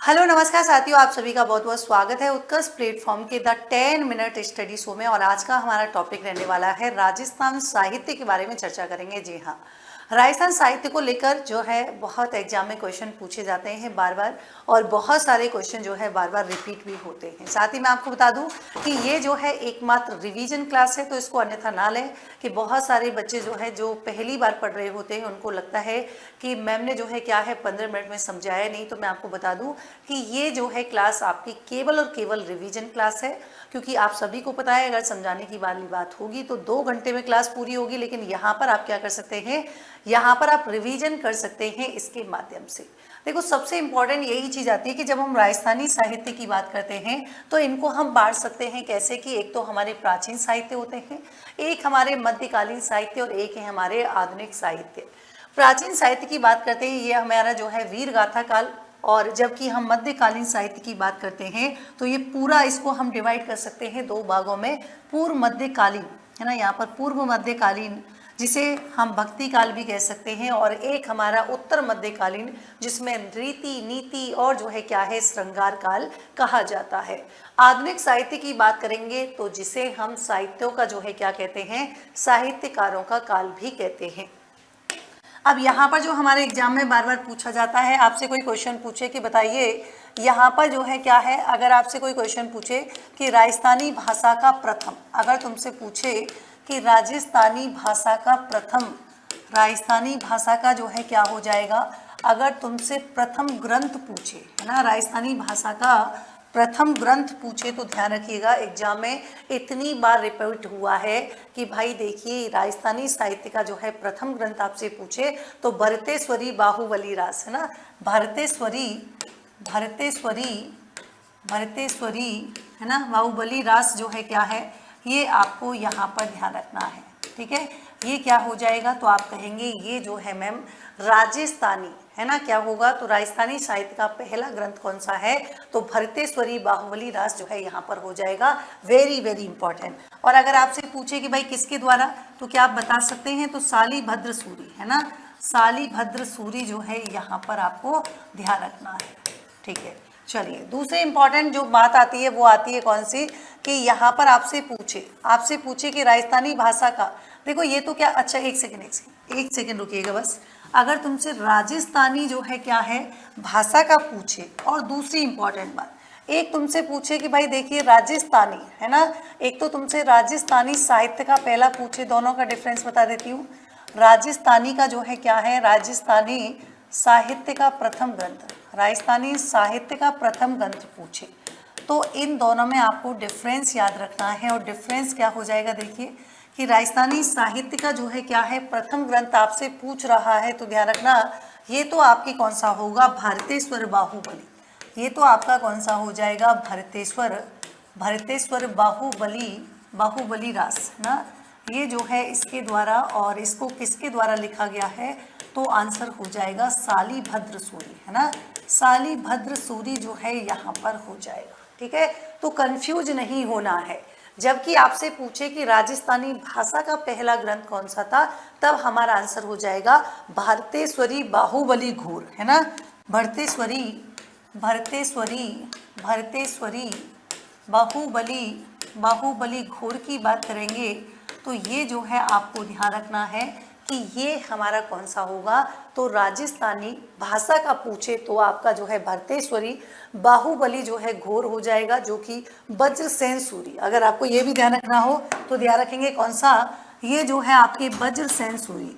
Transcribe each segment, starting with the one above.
Hello नमस्कार साथियों, आप सभी का बहुत बहुत स्वागत है उत्कर्ष प्लेटफॉर्म के द 10 मिनट स्टडी शो में। और आज का हमारा टॉपिक रहने वाला है राजस्थान साहित्य के बारे में चर्चा करेंगे। जी हाँ, राजस्थान साहित्य को लेकर जो है बहुत एग्जाम में क्वेश्चन पूछे जाते हैं बार बार, और बहुत सारे क्वेश्चन जो है बार बार रिपीट भी होते हैं। साथ ही मैं आपको बता दूं कि ये जो है एकमात्र रिवीजन क्लास है, तो इसको अन्यथा ना लें कि बहुत सारे बच्चे जो है जो पहली बार पढ़ रहे होते हैं उनको लगता है कि मैम ने जो है क्या है 15 मिनट में समझाया नहीं। तो मैं आपको बता दूं कि ये जो है क्लास आपकी केवल और केवल रिवीजन क्लास है, क्योंकि आप सभी को पता है अगर समझाने की वाली बात होगी तो 2 घंटे में क्लास पूरी होगी, लेकिन यहाँ पर आप क्या कर सकते हैं, यहाँ पर आप रिवीजन कर सकते हैं इसके माध्यम से। देखो, सबसे इंपॉर्टेंट यही चीज़ आती है कि जब हम राजस्थानी साहित्य की बात करते हैं तो इनको हम बांट सकते हैं कैसे कि एक तो हमारे प्राचीन साहित्य होते हैं, एक हमारे मध्यकालीन साहित्य और एक है हमारे आधुनिक साहित्य। प्राचीन साहित्य की बात करते हैं, ये हमारा जो है वीर गाथा काल, और जबकि हम मध्यकालीन साहित्य की बात करते हैं तो ये पूरा इसको हम डिवाइड कर सकते हैं 2 भागों में। पूर्व मध्यकालीन है ना, यहाँ पर पूर्व मध्यकालीन जिसे हम भक्ति काल भी कह सकते हैं, और एक हमारा उत्तर मध्यकालीन जिसमें रीति नीति और जो है क्या है श्रृंगार काल कहा जाता है। आधुनिक साहित्य की बात करेंगे तो जिसे हम साहित्यों का जो है क्या कहते हैं, साहित्यकारों का काल भी कहते हैं। अब यहाँ पर जो हमारे एग्जाम में बार बार पूछा जाता है, आपसे कोई क्वेश्चन पूछे कि बताइए यहाँ पर जो है क्या है, अगर आपसे कोई क्वेश्चन पूछे कि राजस्थानी भाषा का प्रथम, अगर तुमसे पूछे कि राजस्थानी भाषा का प्रथम, राजस्थानी भाषा का जो है क्या हो जाएगा, अगर तुमसे प्रथम ग्रंथ पूछे है ना, राजस्थानी भाषा का प्रथम ग्रंथ पूछे तो ध्यान रखिएगा एग्जाम में इतनी बार रिपीट हुआ है कि भाई देखिए राजस्थानी साहित्य का जो है प्रथम ग्रंथ आपसे पूछे तो भरतेश्वरी बाहुबली रास है ना, भरतेश्वरी भरतेश्वरी भरतेश्वरी है ना, बाहुबली रास जो है क्या है, ये आपको यहाँ पर ध्यान रखना है। ठीक है, ये क्या हो जाएगा, तो आप कहेंगे ये जो है मैम राजस्थानी है ना, क्या होगा, तो राजस्थानी साहित्य का पहला ग्रंथ कौन सा है, तो भरतेश्वरी बाहुबली रास जो है यहाँ पर हो जाएगा। Very very important. और अगर आपसे पूछे कि भाई किसके द्वारा, तो क्या आप बता सकते हैं, तो सालीभद्र सूरी है ना, सालीभद्र सूरी जो है यहाँ पर आपको ध्यान रखना है। ठीक है, चलिए दूसरे इंपॉर्टेंट जो बात आती है वो आती है कौन सी, कि यहाँ पर आपसे पूछे कि राजस्थानी भाषा का, देखो ये तो क्या, अच्छा एक सेकेंड रुकिएगा बस। अगर तुमसे राजस्थानी जो है क्या है भाषा का पूछे, और दूसरी इंपॉर्टेंट बात, एक तुमसे पूछे कि भाई देखिए राजस्थानी है ना, एक तो तुमसे राजस्थानी साहित्य का पहला पूछे, दोनों का डिफरेंस बता देती हूँ। राजस्थानी का जो है क्या है, राजस्थानी साहित्य का प्रथम ग्रंथ, राजस्थानी साहित्य का प्रथम ग्रंथ पूछे तो इन दोनों में आपको डिफरेंस याद रखना है। और डिफरेंस क्या हो जाएगा, देखिए कि राजस्थानी साहित्य का जो है क्या है प्रथम ग्रंथ आपसे पूछ रहा है, तो ध्यान रखना ये तो आपकी कौन सा होगा, भरतेश्वर बाहुबली, ये तो आपका कौन सा हो जाएगा, भरतेश्वर बाहुबली रास ना, ये जो है इसके द्वारा, और इसको किसके द्वारा लिखा गया है, तो आंसर हो जाएगा सालीभद्र सूरी है ना, सालीभद्र सूरी जो है यहाँ पर हो जाएगा। ठीक है, तो कंफ्यूज नहीं होना है। जबकि आपसे पूछे कि राजस्थानी भाषा का पहला ग्रंथ कौन सा था, तब हमारा आंसर हो जाएगा भरतेश्वरी बाहुबली घोर है ना, भरतेश्वरी बाहुबली घोर की बात करेंगे तो ये जो है आपको ध्यान रखना है कि ये हमारा कौन सा होगा, तो राजस्थानी भाषा का पूछे तो आपका जो है भरतेश्वरी बाहुबली जो है घोर हो जाएगा, जो कि वज्रसेन सूरी, अगर आपको ये भी ध्यान रखना हो तो ध्यान रखेंगे कौन सा, ये जो है आपके वज्रसेन सूरी,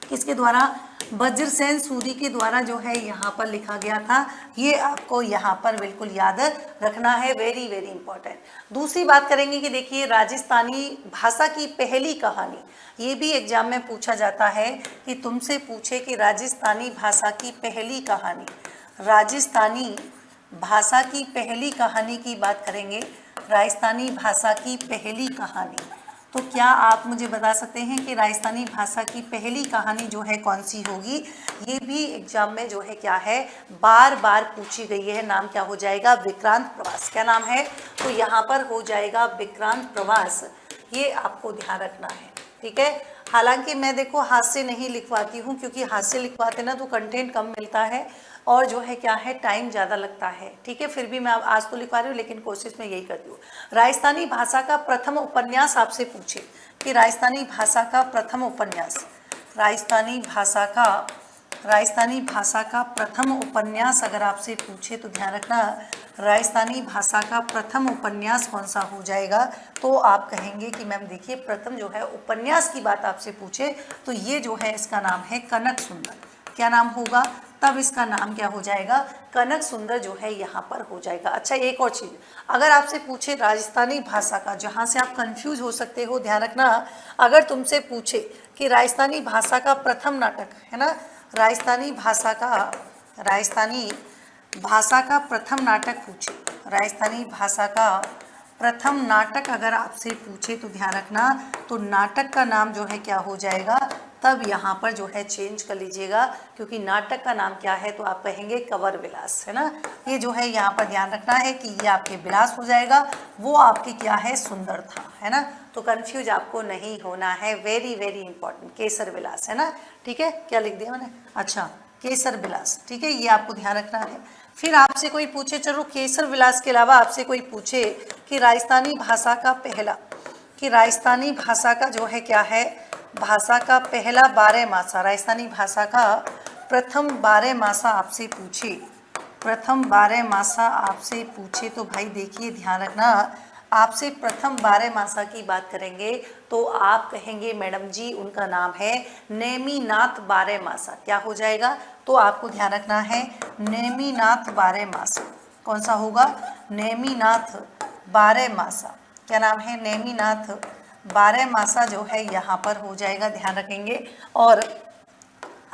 किसके द्वारा, वज्रसेन सूरी के द्वारा जो है यहाँ पर लिखा गया था। ये आपको यहाँ पर बिल्कुल याद रखना है, वेरी वेरी इंपॉर्टेंट। दूसरी बात करेंगे कि देखिए राजस्थानी भाषा की पहली कहानी, ये भी एग्जाम में पूछा जाता है कि तुमसे पूछे कि राजस्थानी भाषा की पहली कहानी, राजस्थानी भाषा की पहली कहानी की बात करेंगे, राजस्थानी भाषा की पहली कहानी, तो क्या आप मुझे बता सकते हैं कि राजस्थानी भाषा की पहली कहानी जो है कौन सी होगी। ये भी एग्जाम में जो है क्या है बार बार पूछी गई है। नाम क्या हो जाएगा, विक्रांत प्रवास। क्या नाम है, तो यहाँ पर हो जाएगा विक्रांत प्रवास, ये आपको ध्यान रखना है। ठीक है, हालांकि मैं देखो हाथ से नहीं लिखवाती हूँ, क्योंकि हाथ से लिखवाते ना तो कंटेंट कम मिलता है और जो है क्या है टाइम ज़्यादा लगता है। ठीक है, फिर भी मैं आज तो लिखवा रही हूँ, लेकिन कोशिश मैं यही करती हूँ। राजस्थानी भाषा का प्रथम उपन्यास आपसे पूछे कि राजस्थानी भाषा का प्रथम उपन्यास, राजस्थानी भाषा का प्रथम उपन्यास अगर आपसे पूछे तो ध्यान रखना राजस्थानी भाषा का प्रथम उपन्यास कौन सा हो जाएगा। तो आप कहेंगे कि मैम देखिए प्रथम जो है उपन्यास की बात आपसे पूछे तो ये जो है इसका नाम है कनक सुंदर। क्या नाम होगा? तब इसका नाम क्या हो जाएगा? कनक सुंदर जो है यहाँ पर हो जाएगा। अच्छा, एक और चीज़, अगर आपसे पूछे राजस्थानी भाषा का, जहाँ से आप कंफ्यूज हो सकते हो, ध्यान रखना, अगर तुमसे पूछे कि राजस्थानी भाषा का प्रथम नाटक है ना, राजस्थानी भाषा का प्रथम नाटक पूछे, राजस्थानी भाषा का प्रथम नाटक अगर आपसे पूछे तो ध्यान रखना तो नाटक का नाम जो है क्या हो जाएगा, तब यहाँ पर जो है चेंज कर लीजिएगा, क्योंकि नाटक का नाम क्या है तो आप कहेंगे कंवर विलास, है ना। ये जो है यहाँ पर ध्यान रखना है कि ये आपके विलास हो जाएगा, वो आपके क्या है सुंदर था, है ना। तो कंफ्यूज आपको नहीं होना है, वेरी वेरी इंपॉर्टेंट, केसर विलास, है ना। ठीक है, क्या लिख दिया मैंने? अच्छा, केसर विलास, ठीक है, ये आपको ध्यान रखना है। फिर आपसे कोई पूछे, चलो केसर विलास के अलावा आपसे कोई पूछे कि राजस्थानी भाषा का पहला, कि राजस्थानी भाषा का जो है क्या है, भाषा का पहला 12 मासा, राजस्थानी भाषा का प्रथम 12 मासा आपसे पूछे, प्रथम 12 मासा आपसे पूछे तो भाई देखिए ध्यान रखना, आपसे प्रथम 12 मासा की बात करेंगे तो आप कहेंगे मैडम जी उनका नाम है नेमिनाथ 12 मासा। क्या हो जाएगा? तो आपको ध्यान रखना है नेमिनाथ 12 मासा। कौन सा होगा? नेमिनाथ 12 मासा। क्या नाम है? नेमिनाथ 12 मासा जो है यहाँ पर हो जाएगा, ध्यान रखेंगे। और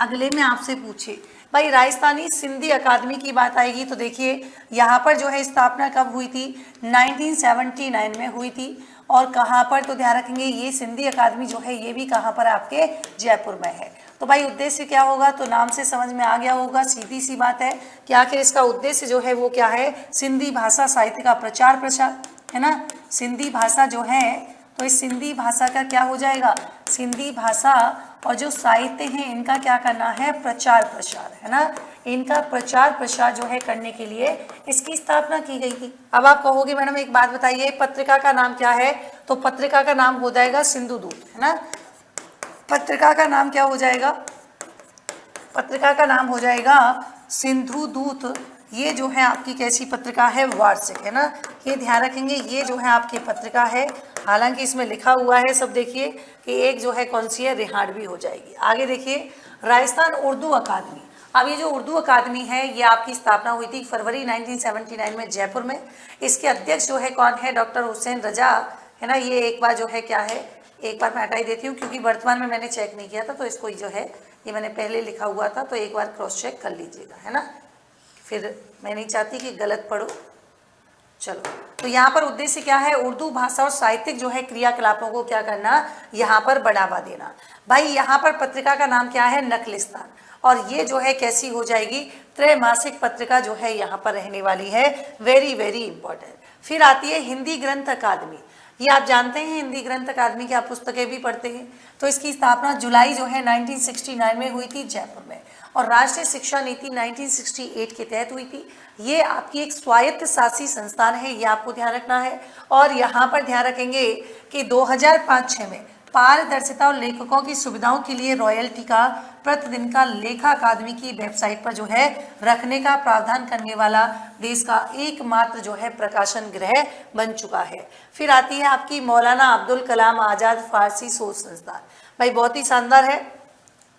अगले में आपसे पूछे भाई राजस्थानी सिंधी अकादमी की बात आएगी तो देखिए यहाँ पर जो है स्थापना कब हुई थी? 1979 में हुई थी। और कहाँ पर? तो ध्यान रखेंगे ये सिंधी अकादमी जो है ये भी कहाँ पर? आपके जयपुर में है। तो भाई उद्देश्य क्या होगा? तो नाम से समझ में आ गया होगा, सीधी सी बात है कि आखिर इसका उद्देश्य जो है वो क्या है? सिंधी भाषा साहित्य का प्रचार प्रसार, है ना। सिंधी भाषा जो है तो इस सिंधी भाषा का क्या हो जाएगा? सिंधी भाषा और जो साहित्य हैं इनका क्या करना है? प्रचार प्रसार, है ना। इनका प्रचार प्रसार जो है करने के लिए इसकी स्थापना की गई थी। अब आप कहोगे मैडम एक बात बताइए, पत्रिका का नाम क्या है? तो पत्रिका का नाम हो जाएगा सिंधु दूत, है ना। पत्रिका का नाम क्या हो जाएगा? पत्रिका का नाम हो जाएगा सिंधु दूत। ये जो है आपकी कैसी पत्रिका है? वार्षिक, है ना। ये ध्यान रखेंगे, ये जो है आपकी पत्रिका है, हालांकि इसमें लिखा हुआ है सब देखिए कि एक जो है कौन सी है? रिहाड़वी हो जाएगी। आगे देखिए राजस्थान उर्दू अकादमी। अब ये जो उर्दू अकादमी है ये आपकी स्थापना हुई थी फरवरी 1979 में जयपुर में। इसके अध्यक्ष जो है कौन है? डॉक्टर हुसैन रजा, है ना। ये एक बार जो है क्या है, एक बार मैं हटा ही देती हूँ क्योंकि वर्तमान में मैंने चेक नहीं किया था, तो इसको जो है ये मैंने पहले लिखा हुआ था, तो एक बार क्रॉस चेक कर लीजिएगा, है ना। फिर मैं नहीं चाहती कि गलत पढ़ो। चलो, तो यहाँ पर उद्देश्य क्या है? उर्दू भाषा और साहित्यिक जो है क्रियाकलापों को क्या करना? यहाँ पर बढ़ावा देना। भाई यहाँ पर पत्रिका का नाम क्या है? नखलिस्तान। और ये जो है कैसी हो जाएगी? त्रैमासिक पत्रिका जो है यहाँ पर रहने वाली है, वेरी वेरी इंपॉर्टेंट। फिर आती है हिंदी ग्रंथ अकादमी। ये आप जानते हैं हिंदी ग्रंथ अकादमी की आप पुस्तकें भी पढ़ते हैं। तो इसकी स्थापना जुलाई जो है 1969 में हुई थी जयपुर में, और राष्ट्रीय शिक्षा नीति 1968 के तहत हुई थी। ये आपकी एक स्वायत्त शासी संस्थान है, ये आपको ध्यान रखना है। और यहाँ पर ध्यान रखेंगे कि 2005-06 में पारदर्शिता और लेखकों की सुविधाओं के लिए रॉयल्टी का प्रतिदिन का लेखा अकादमी की वेबसाइट पर जो है रखने का प्रावधान करने वाला देश का एकमात्र जो है प्रकाशन गृह बन चुका है। फिर आती है आपकी मौलाना अब्दुल कलाम आज़ाद फारसी शोध संस्थान। भाई बहुत ही शानदार है,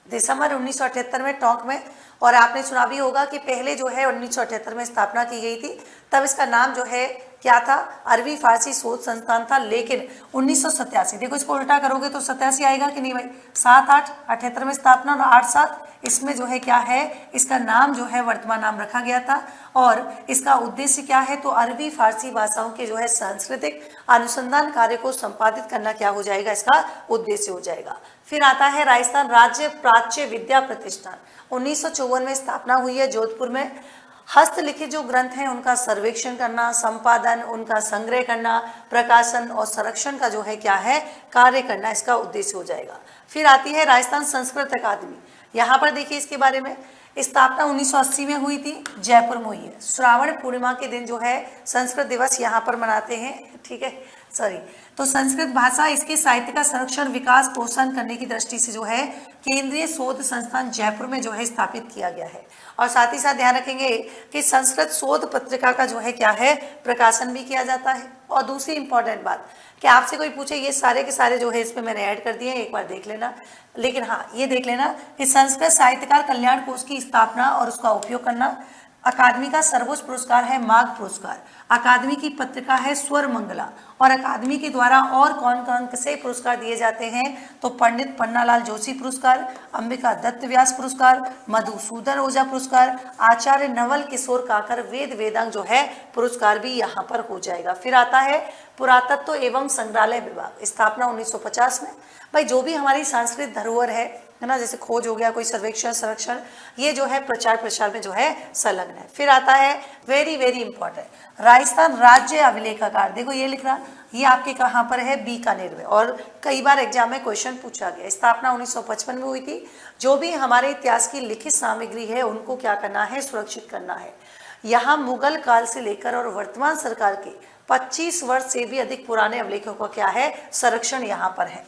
दिसंबर 1978 में टोंक में। और आपने सुना भी होगा कि पहले जो है 1978 में स्थापना की गई थी, तब इसका नाम जो है क्या था? अरबी फारसी शोध संस्थान था। लेकिन 1987, देखो इसको उल्टा करोगे तो 87 आएगा कि नहीं भाई? 7-8 78 में स्थापना और 8-7 इसमें जो है क्या है? इसका नाम जो है वर्तमान नाम रखा गया था। और इसका उद्देश्य क्या है? तो अरबी फारसी भाषाओं के जो है सांस्कृतिक अनुसंधान कार्य को संपादित करना क्या हो जाएगा? इसका उद्देश्य हो जाएगा। फिर आता है राजस्थान राज्य प्राच्य विद्या प्रतिष्ठान। 1954 में स्थापना हुई है जोधपुर में। हस्तलिखित जो ग्रंथ हैं उनका सर्वेक्षण करना, संपादन, उनका संग्रह करना, प्रकाशन और संरक्षण का जो है क्या है? कार्य करना, इसका उद्देश्य हो जाएगा। फिर आती है राजस्थान संस्कृत अकादमी, यहाँ पर देखिए इसके बारे में, स्थापना 1980 में हुई थी, जयपुर में हुई है। श्रावण पूर्णिमा के दिन जो है संस्कृत दिवस यहाँ पर मनाते हैं, ठीक है, सॉरी। तो संस्कृत भाषा, इसके साहित्य का संरक्षण, विकास, प्रोत्साहन करने की दृष्टि से जो है केंद्रीय शोध संस्थान जयपुर में जो है स्थापित किया गया है। और साथ ही साथ ध्यान रखेंगे कि संस्कृत शोध पत्रिका का जो है क्या है, प्रकाशन भी किया जाता है। और दूसरी इंपॉर्टेंट बात कि आपसे कोई पूछे, ये सारे के सारे जो है इसमें मैंने ऐड कर दिए, एक बार देख लेना। लेकिन हाँ, ये देख लेना कि संस्कृत साहित्यकार कल्याण कोष की स्थापना और उसका उपयोग करना, अकादमी का सर्वोच्च पुरस्कार है माघ पुरस्कार, अकादमी की पत्रिका है स्वर मंगला, और अकादमी के द्वारा और कौन कौन से पुरस्कार दिए जाते हैं, तो पंडित पन्नालाल जोशी पुरस्कार, अंबिका दत्त व्यास पुरस्कार, मधुसूदन ओझा पुरस्कार, आचार्य नवल किशोर काकर वेद वेदांग जो है पुरस्कार भी यहाँ पर हो जाएगा। फिर आता है पुरातत्व एवं संग्रहालय विभाग, स्थापना 1950 में। भाई जो भी हमारी सांस्कृतिक धरोहर है ना, जैसे खोज हो गया, कोई सर्वेक्षण, संरक्षण, ये जो है प्रचार प्रसार में जो है संलग्न है। फिर आता है वेरी वेरी इंपॉर्टेंट राजस्थान राज्य अभिलेखागार, देखो ये लिख रहा, ये आपके कहाँ पर है, बीकानेर में, और कई बार एग्जाम में क्वेश्चन पूछा गया। स्थापना 1955 में हुई थी। जो भी हमारे इतिहास की लिखित सामग्री है उनको क्या करना है, सुरक्षित करना है। यहाँ मुगल काल से लेकर और वर्तमान सरकार के 25 वर्ष से भी अधिक पुराने अभिलेखों का क्या है, संरक्षण यहाँ पर है।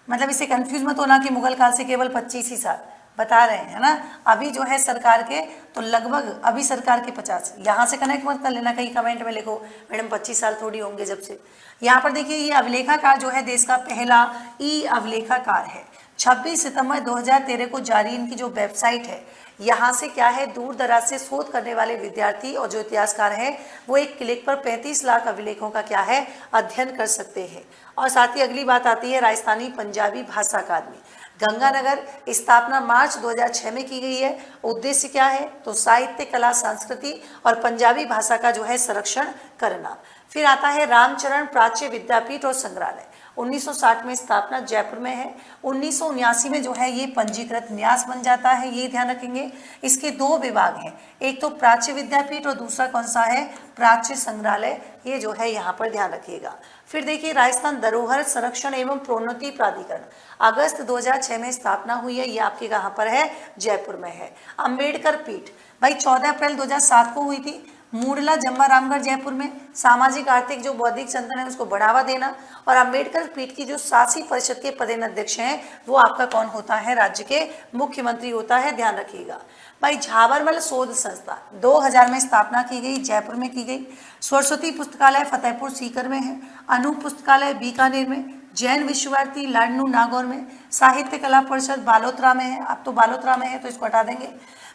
मतलब इसे कंफ्यूज मत होना कि मुगल काल से केवल 25 ही साल बता रहे हैं, है ना। अभी जो है सरकार के तो लगभग अभी सरकार के 50, यहाँ से कनेक्ट मत कर लेना, कहीं कमेंट में लिखो मैडम 25 साल थोड़ी होंगे जब से। यहाँ पर देखिए ये अभिलेखाकार जो है देश का पहला ई अभिलेखाकार है। 26 सितंबर 2013 को जारी इनकी जो वेबसाइट है, यहाँ से क्या है, दूर दराज से शोध करने वाले विद्यार्थी और जो इतिहासकार हैं वो एक क्लिक पर 35 लाख अभिलेखों का क्या है, अध्ययन कर सकते हैं। और साथ ही अगली बात आती है राजस्थानी पंजाबी भाषा अकादमी, गंगानगर, स्थापना मार्च 2006 में की गई है। उद्देश्य क्या है, तो साहित्य, कला, संस्कृति और पंजाबी भाषा का जो है संरक्षण करना। फिर आता है रामचरण प्राच्य विद्यापीठ और संग्रहालय, 1960 में स्थापना, जयपुर में है। 1979 में जो है ये पंजीकृत न्यास बन जाता है, ये ध्यान रखेंगे। इसके 2 विभाग हैं, एक तो प्राच्य विद्यापीठ और दूसरा कौन सा है, प्राच्य संग्रहालय, ये जो है यहाँ पर ध्यान रखिएगा। फिर देखिए राजस्थान धरोहर संरक्षण एवं प्रोन्नति प्राधिकरण, अगस्त 2006 में स्थापना हुई है, ये आपके कहाँ पर है, जयपुर में है। अंबेडकर पीठ भाई 14 अप्रैल 2007 को हुई थी, मूडला जम्बा रामगढ़ जयपुर में। सामाजिक आर्थिक जो बौद्धिक चिंतन है उसको बढ़ावा देना। और अंबेडकर पीठ की जो शासी परिषद के पदेन अध्यक्ष हैं वो आपका कौन होता है, राज्य के मुख्यमंत्री होता है, ध्यान रखिएगा। भाई झाबरमल शोध संस्था 2000 में स्थापना की गई, जयपुर में की गई। सरस्वती पुस्तकालय फतेहपुर सीकर में है। अनूप पुस्तकालय बीकानेर में। जैन विश्वभारती लाडनू नागौर में। साहित्य कला परिषद बालोतरा में है, अब तो बालोतरा में है तो इसको हटा देंगे।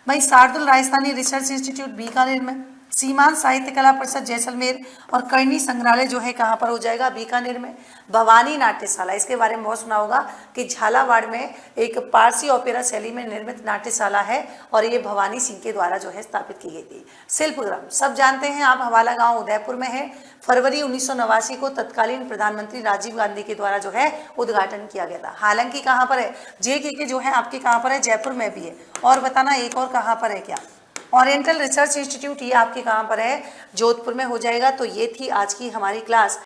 भाई शार्दुल राजस्थानी रिसर्च इंस्टीट्यूट बीकानेर में। सीमांत साहित्य कला परिषद जैसलमेर। और करनी संग्रहालय जो है कहाँ पर हो जाएगा, बीकानेर में। भवानी नाट्यशाला, इसके बारे में बहुत सुना होगा कि झालावाड़ में एक पारसी ओपेरा शैली में निर्मित नाट्यशाला है और ये भवानी सिंह के द्वारा जो है स्थापित की गई थी। शिल्पग्राम सब जानते हैं आप, हवाला गांव उदयपुर में है। फरवरी 1989 को तत्कालीन प्रधानमंत्री राजीव गांधी के द्वारा जो है उद्घाटन किया गया था। हालांकि कहाँ पर है, JK जो है आपके कहाँ पर है, जयपुर में भी है। और बताना एक और कहाँ पर है क्या, ओरिएंटल रिसर्च इंस्टीट्यूट, ये आपके कहाँ पर है, जोधपुर में हो जाएगा। तो ये थी आज की हमारी क्लास।